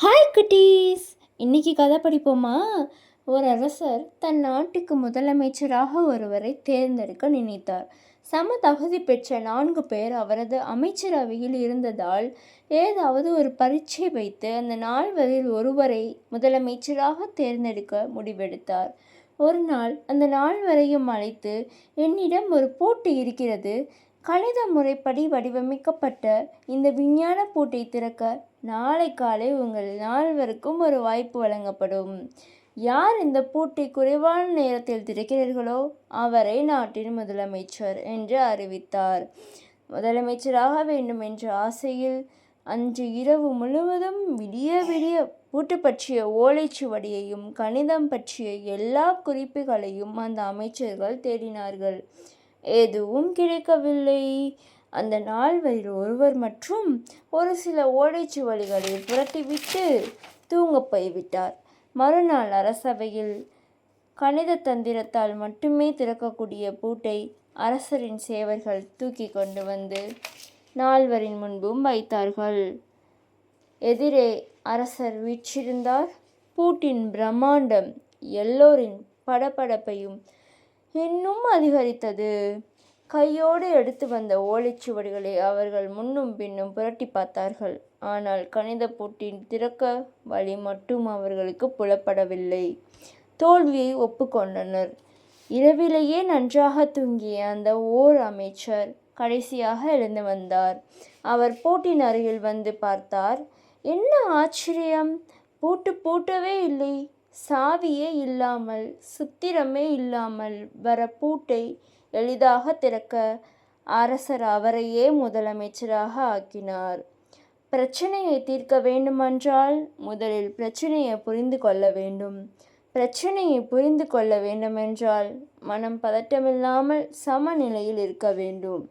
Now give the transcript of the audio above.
Hi குட்டீஸ்! இன்னைக்கு கதை படிப்போமா? ஒரு அரசர் தன் நாட்டுக்கு முதலமைச்சராக ஒருவரை தேர்ந்தெடுக்க நினைத்தார். சம தகுதி பெற்ற 4 பேர் அவரது அமைச்சரவையில் இருந்ததால் ஏதாவது ஒரு பரீட்சை வைத்து அந்த 4வரில் ஒருவரை முதலமைச்சராக தேர்ந்தெடுக்க முடிவெடுத்தார். ஒரு நாள் அந்த 4வரையும் அழைத்து, என்னிடம் ஒரு போட்டி இருக்கிறது. கணித முறைப்படி வடிவமைக்கப்பட்ட இந்த விஞ்ஞான பூட்டை திறக்க நாளை காலை உங்கள் 4வருக்கும் ஒரு வாய்ப்பு வழங்கப்படும். யார் இந்த பூட்டை குறைவான நேரத்தில் திறக்கிறீர்களோ அவரை நாட்டின் முதலமைச்சர் என்று அறிவித்தார். முதலமைச்சராக வேண்டும் என்ற ஆசையில் அன்று இரவு முழுவதும் விடிய விடிய பூட்டு பற்றிய ஓலைச்சுவடியையும் கணிதம் பற்றிய எல்லா குறிப்புகளையும் அந்த அமைச்சர்கள் தேடினார்கள். எதுவும் கிடைக்கவில்லை. அந்த 4வரில் ஒருவர் மற்றும் ஒரு சில ஓலைச்சுவடிகளை புரட்டிவிட்டு தூங்கப் போய்விட்டார். மறுநாள் அரசவையில் கணித தந்திரத்தால் மட்டுமே திறக்கக்கூடிய பூட்டை அரசரின் சேவர்கள் தூக்கி கொண்டு வந்து 4வரின் முன்பும் வைத்தார்கள். எதிரே அரசர் வீற்றிருந்தார். பூட்டின் பிரம்மாண்டம் எல்லோரின் படபடப்பையும் இன்னும் அதிகரித்தது. கையோடு எடுத்து வந்த ஓலைச்சுவடிகளை அவர்கள் முன்னும் பின்னும் புரட்டி பார்த்தார்கள். ஆனால் கணித பூட்டின் திறக்க வழி மட்டும் அவர்களுக்கு புலப்படவில்லை. தோல்வியை ஒப்புக்கொண்டனர். இரவிலேயே நன்றாக தூங்கிய அந்த அமைச்சர் கடைசியாக எழுந்து வந்தார். அவர் பூட்டின் அருகில் வந்து பார்த்தார். என்ன ஆச்சரியம்! பூட்டு பூட்டவே இல்லை. சாவியே இல்லாமல், சுத்திரமே இல்லாமல் வர பூட்டை எளிதாக திறக்க அரசர் அவரையே முதலமைச்சராக ஆக்கினார். பிரச்சனையை தீர்க்க வேண்டுமென்றால் முதலில் பிரச்சனையை புரிந்து கொள்ள வேண்டும். பிரச்சனையை புரிந்து கொள்ள வேண்டுமென்றால் மனம் பதட்டமில்லாமல் சமநிலையில் இருக்க வேண்டும்.